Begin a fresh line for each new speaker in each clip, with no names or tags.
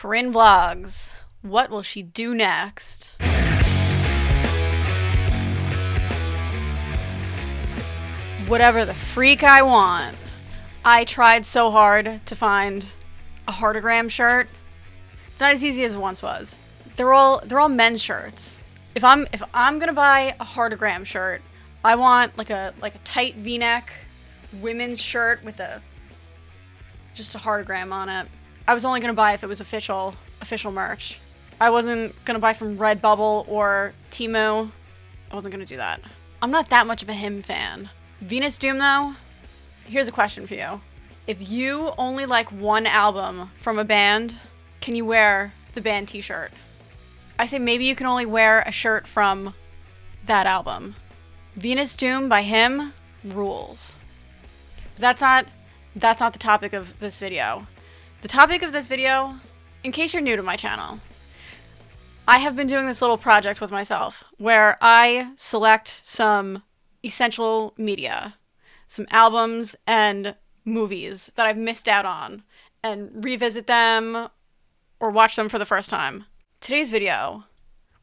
Corinne vlogs. What will she do next? Whatever the freak I want. I tried so hard to find a heartogram shirt. It's not as easy as it once was. They're all men's shirts. If I'm gonna buy a heartogram shirt, I want like a tight V-neck women's shirt with just a heartogram on it. I was only gonna buy if it was official merch. I wasn't gonna buy from Redbubble or Temu. I wasn't gonna do that. I'm not that much of a him fan. Venus Doom though, here's a question for you. If you only like one album from a band, can you wear the band t-shirt? I say maybe you can only wear a shirt from that album. Venus Doom by him rules. But that's not the topic of this video. The topic of this video, in case you're new to my channel, I have been doing this little project with myself where I select some essential media, some albums and movies that I've missed out on and revisit them or watch them for the first time. Today's video,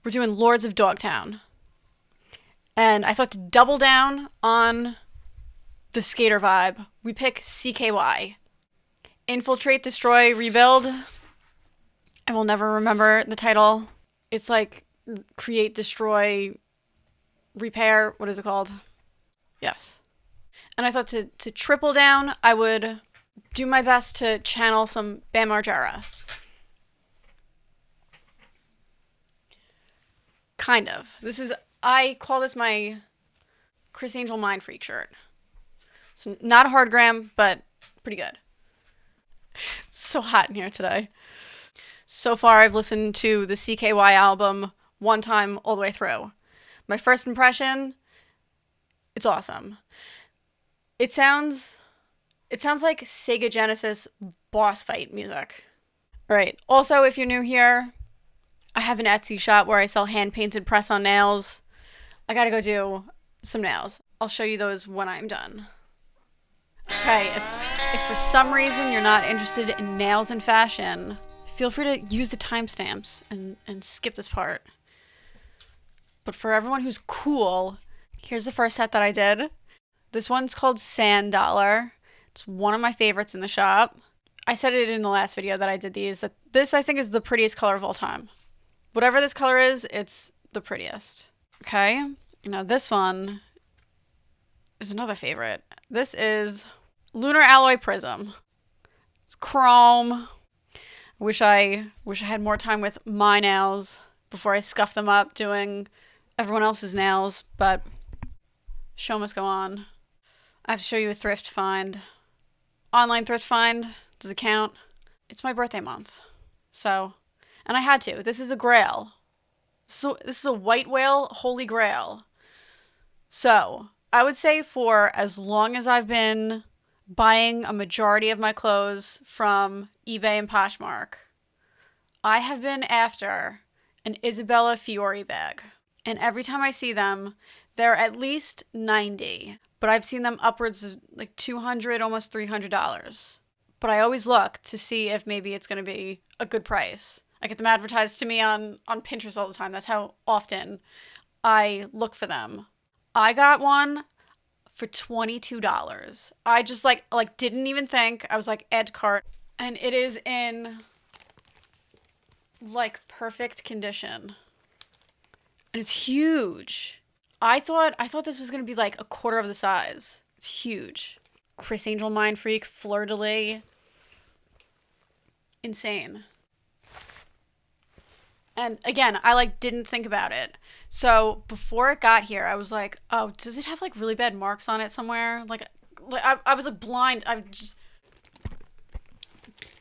we're doing Lords of Dogtown. And I thought to double down on the skater vibe, we pick CKY. Infiltrate, Destroy, Rebuild. I will never remember the title. It's like Create, Destroy, Repair. What is it called? Yes. And I thought to triple down, I would do my best to channel some Bam Margera. Kind of. I call this my Chris Angel Mind Freak shirt. So not a hardgram, but pretty good. It's so hot in here today. So far, I've listened to the CKY album one time all the way through. My first impression, it's awesome. It sounds like Sega Genesis boss fight music. All right. Also, if you're new here, I have an Etsy shop where I sell hand-painted press-on nails. I gotta go do some nails. I'll show you those when I'm done. Okay, if for some reason you're not interested in nails and fashion, feel free to use the timestamps and skip this part. But for everyone who's cool, here's the first set that I did. This one's called Sand Dollar. It's one of my favorites in the shop. I said it in the last video that I did these. That this, I think, is the prettiest color of all time. Whatever this color is, it's the prettiest. Okay? Now this one is another favorite. This is Lunar Alloy Prism. It's chrome. Wish I had more time with my nails before I scuff them up doing everyone else's nails, but show must go on. I have to show you a thrift find. Online thrift find. Does it count? It's my birthday month. So, and I had to. This is a grail. So this is a white whale holy grail. So, I would say for as long as I've been buying a majority of my clothes from eBay and Poshmark, I have been after an Isabella Fiore bag. And every time I see them, they're at least $90. But I've seen them upwards of like $200, almost $300. But I always look to see if maybe it's going to be a good price. I get them advertised to me on Pinterest all the time. That's how often I look for them. I got one for $22. I just like didn't even think. I was like, add to cart. And it is in like perfect condition. And it's huge. I thought this was going to be like a quarter of the size. It's huge. Chris Angel Mind Freak, fleur-de-lis. Insane. And again, I didn't think about it. So before it got here, I was like, oh, does it have really bad marks on it somewhere? I was blind.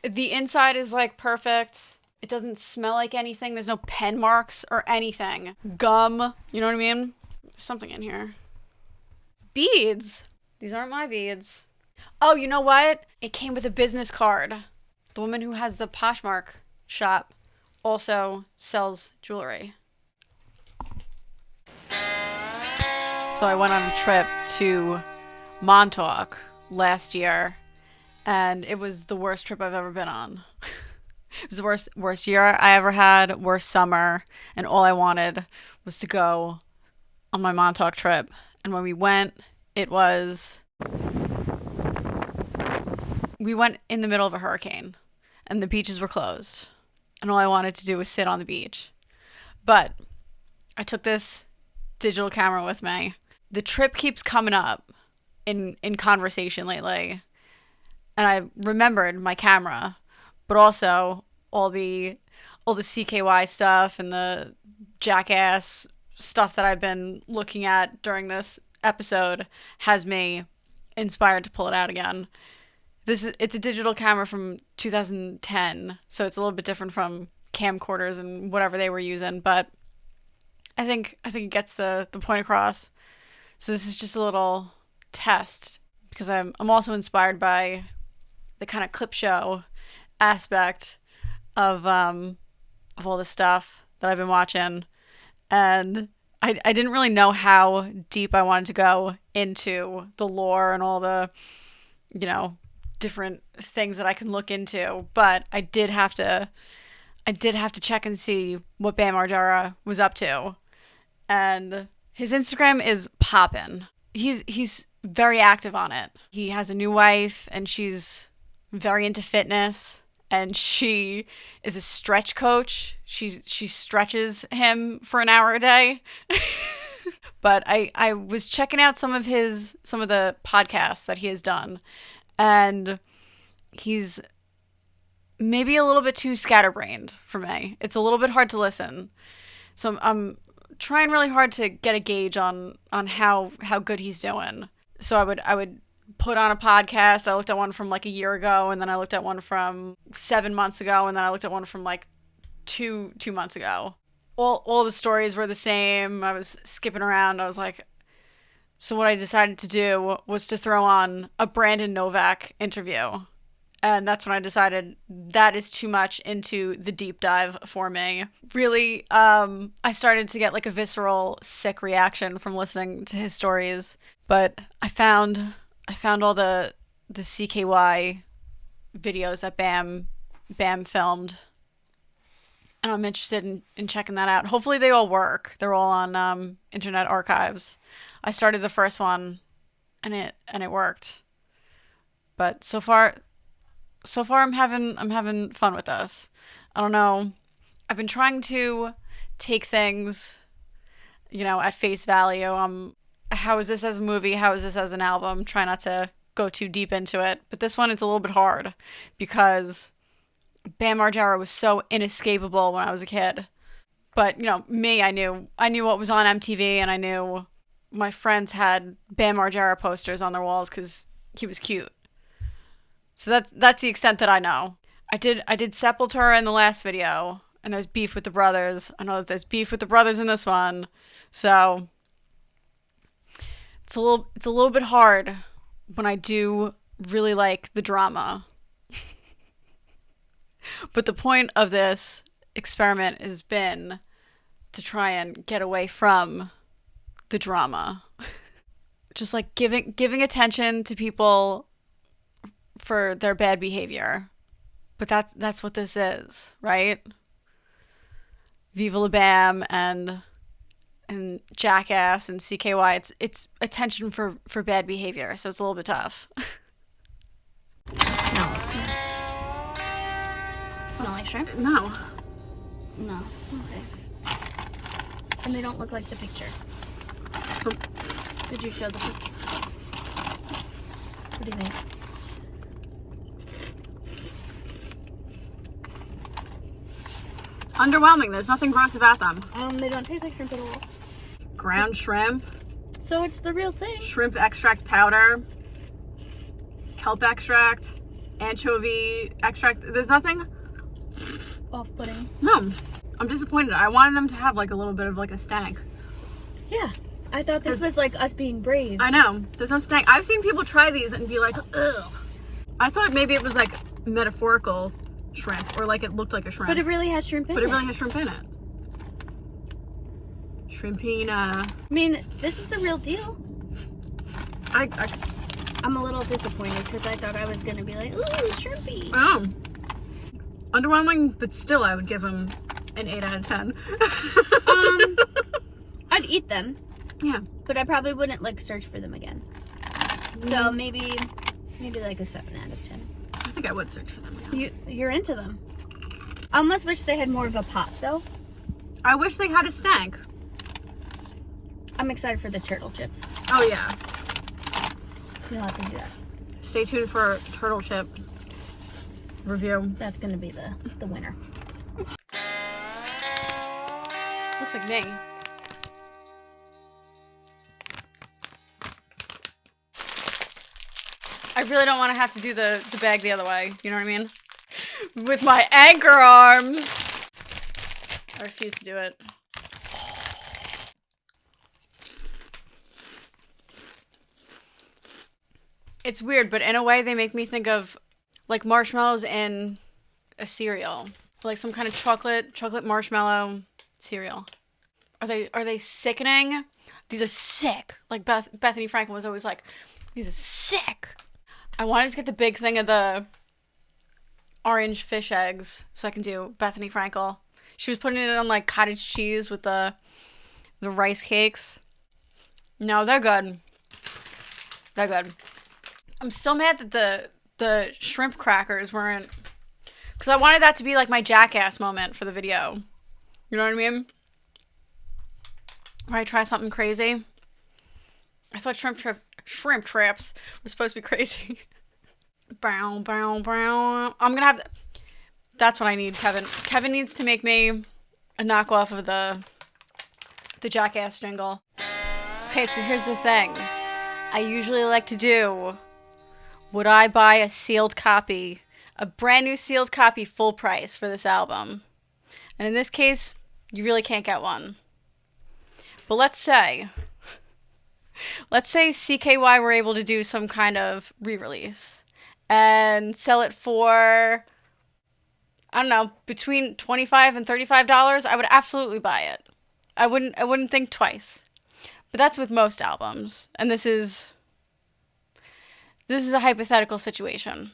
The inside is perfect. It doesn't smell like anything. There's no pen marks or anything. Gum, you know what I mean? There's something in here. Beads. These aren't my beads. Oh, you know what? It came with a business card. The woman who has the Poshmark shop also sells jewelry. So I went on a trip to Montauk last year, and it was the worst trip I've ever been on. It was the worst year I ever had, worst summer, and all I wanted was to go on my Montauk trip. And when we went, we went in the middle of a hurricane, and the beaches were closed, and all I wanted to do was sit on the beach. But I took this digital camera with me. The trip keeps coming up in conversation lately, and I remembered my camera, but also all the CKY stuff and the Jackass stuff that I've been looking at during this episode has me inspired to pull it out again. It's a digital camera from 2010, so it's a little bit different from camcorders and whatever they were using, but I think it gets the point across. So this is just a little test because I'm also inspired by the kind of clip show aspect of all the stuff that I've been watching, and I didn't really know how deep I wanted to go into the lore and all the, different things that I can look into, but I did have to check and see what Bam Margera was up to, and his Instagram is poppin'. He's very active on it. He has a new wife, and she's very into fitness, and she is a stretch coach. She stretches him for an hour a day. But I was checking out some of the podcasts that he has done, and he's maybe a little bit too scatterbrained for me. It's a little bit hard to listen. So I'm trying really hard to get a gauge on how good he's doing. So I would put on a podcast. I looked at one from like a year ago, and then I looked at one from 7 months ago, and then I looked at one from like two months ago. All the stories were the same. I was skipping around. I was like, so what I decided to do was to throw on a Brandon Novak interview. And that's when I decided that is too much into the deep dive for me. Really, I started to get like a visceral, sick reaction from listening to his stories. But I found all the CKY videos that Bam filmed. And I'm interested in checking that out. Hopefully they all work. They're all on Internet Archives. I started the first one, and it worked. But so far I'm having fun with this. I don't know. I've been trying to take things, at face value. How is this as a movie? How is this as an album? Try not to go too deep into it. But this one, it's a little bit hard because Bam Margera was so inescapable when I was a kid. But, me, I knew what was on MTV, and I knew my friends had Bam Margera posters on their walls because he was cute. So that's the extent that I know. I did Sepultura in the last video, and there's beef with the brothers. I know that there's beef with the brothers in this one. So it's a little bit hard when I do really like the drama. But the point of this experiment has been to try and get away from the drama. Just like giving attention to people for their bad behavior. But that's what this is, right? Viva La Bam and Jackass and CKY, it's attention for bad behavior, so it's a little bit tough.
Smell like shrimp?
No.
No. Okay. And they don't look like the picture. Did you show the picture? What do you think?
Underwhelming. There's nothing gross about them.
They don't taste like shrimp at all.
Ground shrimp.
So it's the real thing.
Shrimp extract powder. Kelp extract. Anchovy extract. There's nothing
Off-putting.
No. I'm disappointed. I wanted them to have like a little bit of like a stank.
Yeah. I thought this was like us being brave.
I know. There's no stank. I've seen people try these and be like, ugh. I thought maybe it was like metaphorical shrimp, or like it looked like a shrimp.
But it really has shrimp in it.
But it really has shrimp in it. Shrimpina.
I mean, this is the real deal. I'm a little disappointed because I thought I was going to be like, ooh, shrimpy.
Oh. Underwhelming, but still I would give them an 8 out of 10.
I'd eat them.
Yeah.
But I probably wouldn't like search for them again. So maybe like a 7 out of 10.
I think I would search for them again.
You're into them. I almost wish they had more of a pop though.
I wish they had a stank.
I'm excited for the turtle chips.
Oh yeah.
You'll have to do that.
Stay tuned for turtle chip review.
That's gonna be the winner.
Looks like me. I really don't want to have to do the bag the other way. You know what I mean? With my anchor arms. I refuse to do it. It's weird, but in a way they make me think of like marshmallows in a cereal. Like some kind of chocolate marshmallow cereal. Are they sickening? These are sick. Like Bethany Frankel was always like, these are sick. I wanted to get the big thing of the orange fish eggs so I can do Bethany Frankel. She was putting it on like cottage cheese with the rice cakes. No, they're good. They're good. I'm still mad that the shrimp crackers weren't, because I wanted that to be like my jackass moment for the video. You know what I mean? Where I try something crazy. I thought shrimp traps were supposed to be crazy. Brown. I'm gonna have that's what I need, Kevin. Kevin needs to make me a knockoff of the jackass jingle. Okay, so here's the thing. I usually like to do, would I buy a sealed copy, a brand new sealed copy full price for this album? And in this case, you really can't get one. But let's say CKY were able to do some kind of re-release and sell it for, I don't know, between $25 and $35, I would absolutely buy it. I wouldn't think twice. But that's with most albums. And this is a hypothetical situation.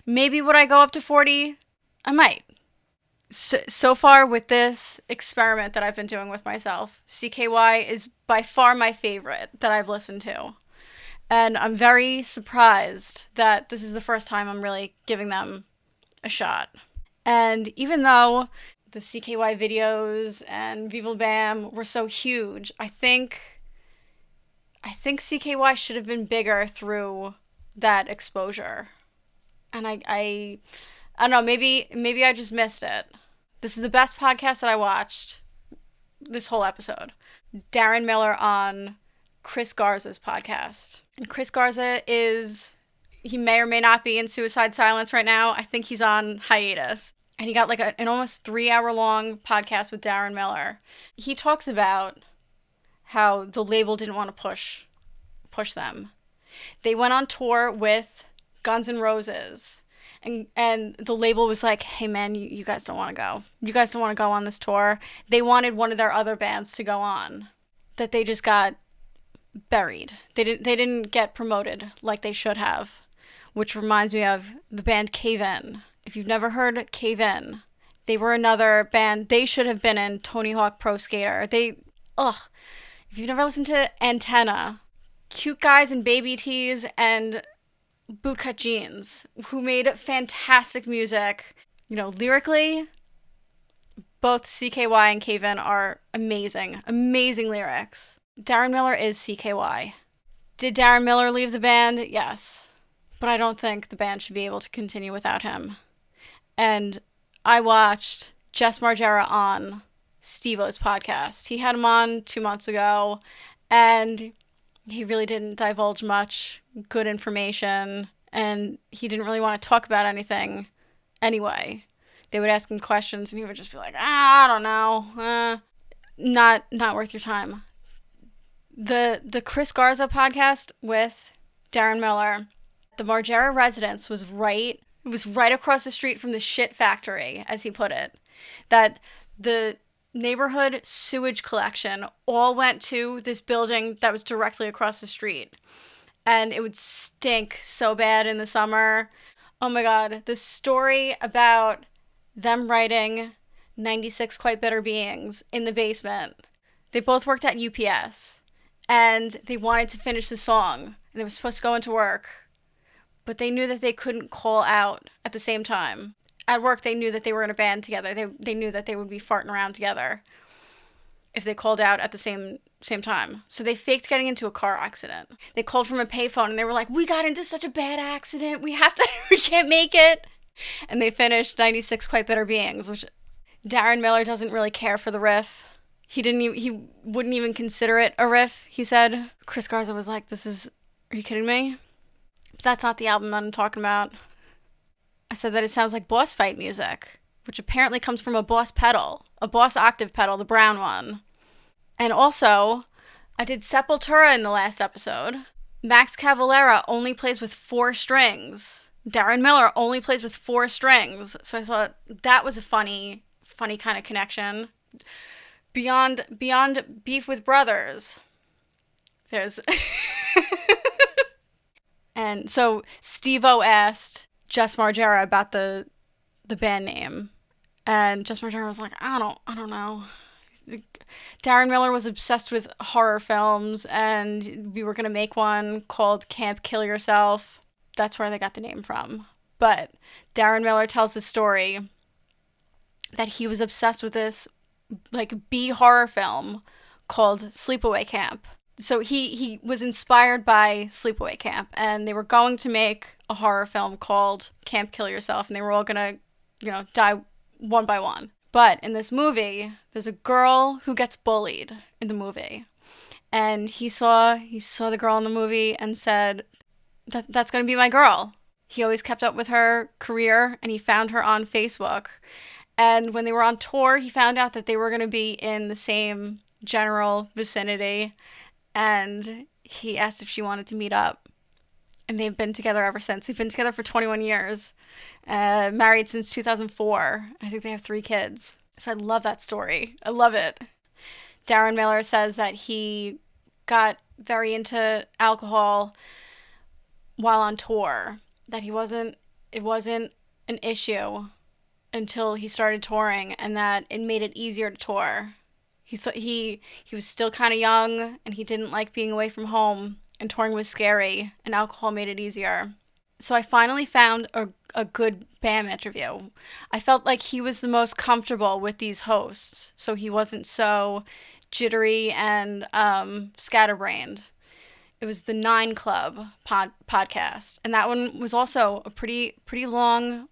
Maybe would I go up to 40? I might. So far with this experiment that I've been doing with myself, CKY is by far my favorite that I've listened to. And I'm very surprised that this is the first time I'm really giving them a shot. And even though the CKY videos and Viva Bam were so huge, I think CKY should have been bigger through that exposure. And I don't know, maybe I just missed it. This is the best podcast that I watched this whole episode. Darren Miller on Chris Garza's podcast. And Chris Garza he may or may not be in suicide silence right now. I think he's on hiatus. And he got like an almost 3-hour-long podcast with Darren Miller. He talks about how the label didn't want to push them. They went on tour with Guns N' Roses. And the label was like, hey man, you guys don't want to go. You guys don't want to go on this tour. They wanted one of their other bands to go on. That they just got buried. They didn't get promoted like they should have. Which reminds me of the band Cave In. If you've never heard Cave In, they were another band. They should have been in Tony Hawk Pro Skater. If you've never listened to Antenna, cute guys in baby tees and bootcut jeans who made fantastic music. You know, lyrically, both CKY and Cave In are amazing. Amazing lyrics. Darren Miller is CKY. Did Darren Miller leave the band? Yes. But I don't think the band should be able to continue without him. And I watched Jess Margera on Steve-O's podcast. He had him on 2 months ago, and he really didn't divulge much good information, and he didn't really want to talk about anything anyway. They would ask him questions, and he would just be like, I don't know. Not worth your time. The Chris Garza podcast with Darren Miller, the Margera residence was right across the street from the shit factory, as he put it. That the neighborhood sewage collection all went to this building that was directly across the street. And it would stink so bad in the summer. Oh my God. The story about them writing 96 Quite Bitter Beings in the basement. They both worked at UPS and they wanted to finish the song and they were supposed to go into work, but they knew that they couldn't call out at the same time. At work, they knew that they were in a band together. They knew that they would be farting around together if they called out at the same time. So they faked getting into a car accident. They called from a payphone and they were like, "We got into such a bad accident. We can't make it." And they finished 96 Quite Bitter Beings, which Darren Miller doesn't really care for the riff. He wouldn't even consider it a riff, he said. Chris Garza was like, are you kidding me? But that's not the album that I'm talking about. I said that it sounds like boss fight music, which apparently comes from a boss pedal, a boss octave pedal, the brown one. And also, I did Sepultura in the last episode. Max Cavalera only plays with 4 strings. Darren Miller only plays with 4 strings. So I thought that was a funny kind of connection. Beyond beef with brothers, there's and so Steve-O asked Jess Margera about the band name, and Jess Margera was like, I don't know. Darren Miller was obsessed with horror films, and we were gonna make one called Camp Kill Yourself. That's where they got the name from. But Darren Miller tells the story that he was obsessed with this like B horror film called Sleepaway Camp. So he was inspired by Sleepaway Camp, and they were going to make a horror film called Camp Kill Yourself, and they were all gonna, die one by one. But in this movie, there's a girl who gets bullied in the movie, and he saw the girl in the movie and said, that's gonna be my girl. He always kept up with her career, and he found her on Facebook. And when they were on tour, he found out that they were going to be in the same general vicinity. And he asked if she wanted to meet up. And they've been together ever since. They've been together for 21 years. Married since 2004. I think they have 3 kids. So I love that story. I love it. Darren Miller says that he got very into alcohol while on tour. That it wasn't an issue until he started touring, and that it made it easier to tour. He was still kind of young, and he didn't like being away from home, and touring was scary, and alcohol made it easier. So I finally found a good BAM interview. I felt like he was the most comfortable with these hosts, so he wasn't so jittery and scatterbrained. It was the 9 Club podcast, and that one was also a pretty long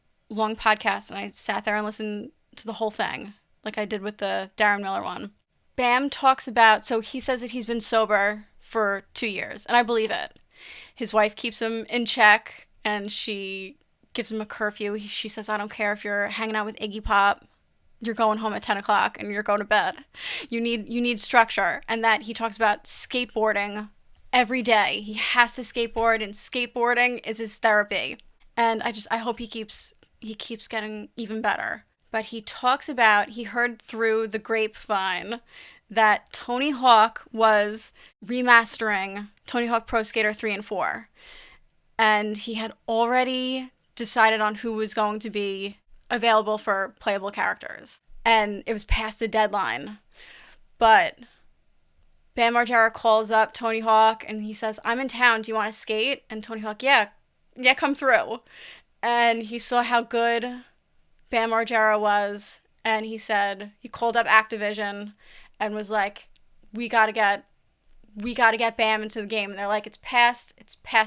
podcast, and I sat there and listened to the whole thing, like I did with the Darren Miller one. BAM talks about, so he says that he's been sober for 2 years, and I believe it. His wife keeps him in check, and she gives him a curfew. She says, I don't care if you're hanging out with Iggy Pop, you're going home at 10 o'clock, and you're going to bed. You need structure, and that he talks about skateboarding every day. He has to skateboard, and skateboarding is his therapy. And I hope he keeps getting even better. But he talks about, he heard through the grapevine that Tony Hawk was remastering Tony Hawk Pro Skater 3 and 4. And he had already decided on who was going to be available for playable characters. And it was past the deadline. But Bam Margera calls up Tony Hawk and he says, I'm in town, do you want to skate? And Tony Hawk, yeah, come through. And he saw how good Bam Margera was, and he called up Activision and was like, we gotta get Bam into the game. And they're like, it's past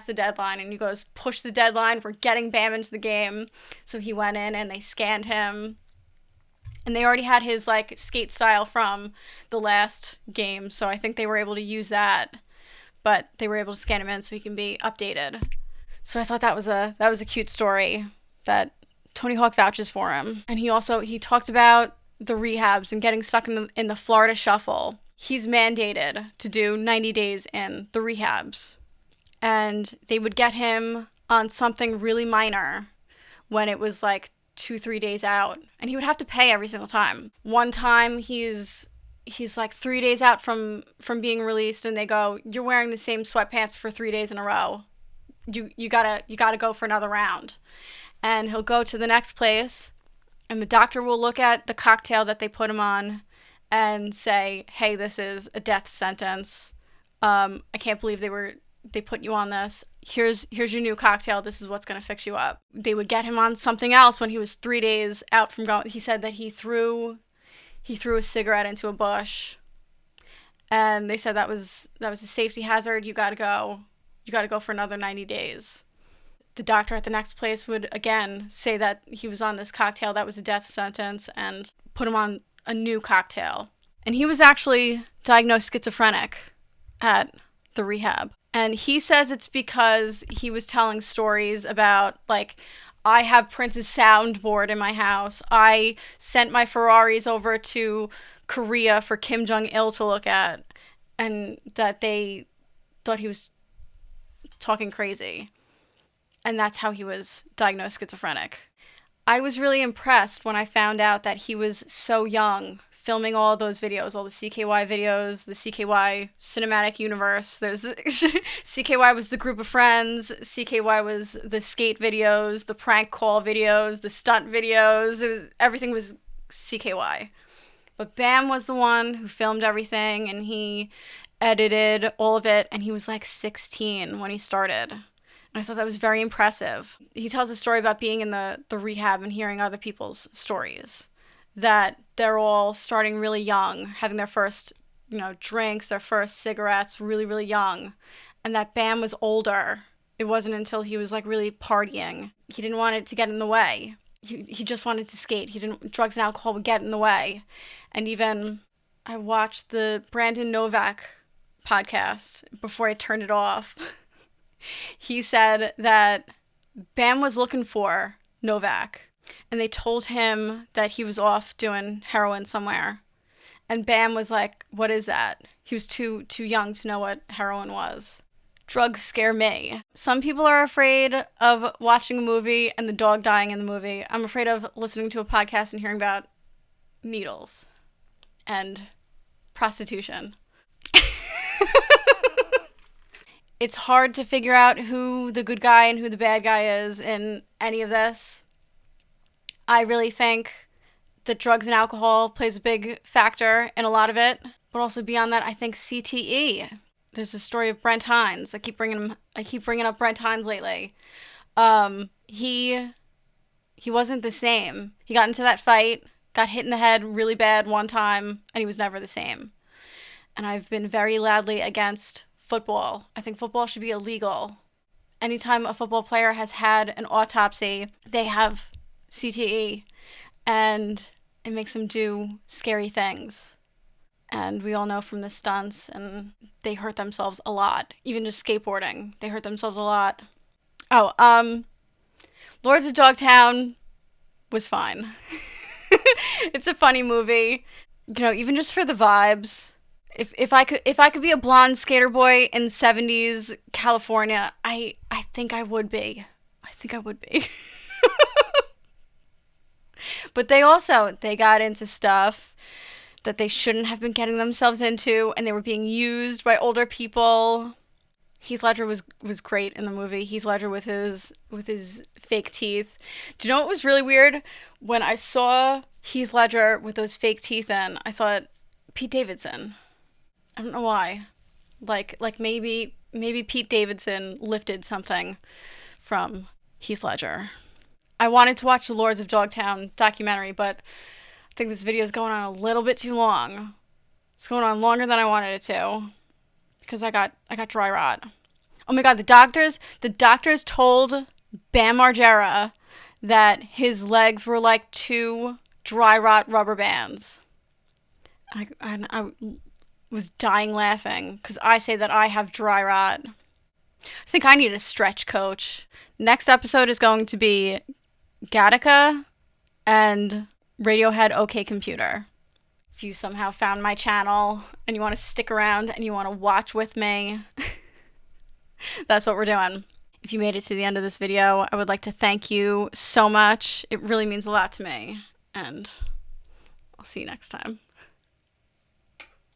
the deadline. And he goes, push the deadline, we're getting Bam into the game. So he went in and they scanned him. And they already had his like skate style from the last game, so I think they were able to use that. But they were able to scan him in so he can be updated. So I thought that was a cute story that Tony Hawk vouches for him. And he talked about the rehabs and getting stuck in the Florida Shuffle. He's mandated to do 90 days in the rehabs. And they would get him on something really minor when it was like 2-3 days out, and he would have to pay every single time. One time he's like 3 days out from being released, and they go, you're wearing the same sweatpants for 3 days in a row. You gotta go for another round. and he'll go to the next place, and the doctor will look at the cocktail that they put him on and say, hey, this is a death sentence. I can't believe they put you on this. Here's your new cocktail. This is what's going to fix you up. They would get him on something else when he was 3 days out from going. He said that he threw a cigarette into a bush, and they said that was a safety hazard. You got to go for another 90 days. The doctor at the next place would again say that he was on this cocktail that was a death sentence and put him on a new cocktail. And he was actually diagnosed schizophrenic at the rehab. And he says it's because he was telling stories about, like, I have Prince's soundboard in my house. I sent my Ferraris over to Korea for Kim Jong-il to look at. And that they thought he was talking crazy. And that's how he was diagnosed schizophrenic. I was really impressed when I found out that he was so young, filming all those videos, all the CKY videos, the CKY cinematic universe. There's CKY was the group of friends, CKY was the skate videos, the prank call videos, the stunt videos. Everything was CKY. But Bam was the one who filmed everything, and he edited all of it, and he was like 16 when he started. And I thought that was very impressive. He tells a story about being in the rehab and hearing other people's stories, that they're all starting really young, having their first, drinks, their first cigarettes really, really young, and that Bam was older. It wasn't until he was like really partying. He didn't want it to get in the way. He just wanted to skate. Drugs and alcohol would get in the way. And even I watched the Brandon Novak podcast before I turned it off. He said that Bam was looking for Novak, and they told him that he was off doing heroin somewhere. And Bam was like, what is that? He was too young to know what heroin was. Drugs scare me. Some people are afraid of watching a movie and the dog dying in the movie. I'm afraid of listening to a podcast and hearing about needles and prostitution. It's hard to figure out who the good guy and who the bad guy is in any of this. I really think that drugs and alcohol plays a big factor in a lot of it. But also beyond that, I think CTE. There's a story of Brent Hines. I keep bringing up Brent Hines lately. He wasn't the same. He got into that fight, got hit in the head really bad one time, and he was never the same. And I've been very loudly against football. I think football should be illegal. Anytime a football player has had an autopsy, they have CTE, and it makes them do scary things. And we all know from the stunts, and they hurt themselves a lot. Even just skateboarding, they hurt themselves a lot. Lords of Dogtown was fine. It's a funny movie, even just for the vibes. If I could be a blonde skater boy in 70s California, I think I would be. But they got into stuff that they shouldn't have been getting themselves into, and they were being used by older people. Heath Ledger was great in the movie. Heath Ledger with his fake teeth. Do you know what was really weird? When I saw Heath Ledger with those fake teeth in, I thought Pete Davidson. I don't know why. Like maybe Pete Davidson lifted something from Heath Ledger. I wanted to watch the Lords of Dogtown documentary, but I think this video is going on a little bit too long. It's going on longer than I wanted it to because I got dry rot. Oh my god, the doctors told Bam Margera that his legs were like 2 dry rot rubber bands. I was dying laughing because I say that I have dry rot. I think I need a stretch coach. Next episode is going to be Gattaca and Radiohead OK Computer. If you somehow found my channel and you want to stick around and you want to watch with me, that's what we're doing. If you made it to the end of this video, I would like to thank you so much. It really means a lot to me, and I'll see you next time.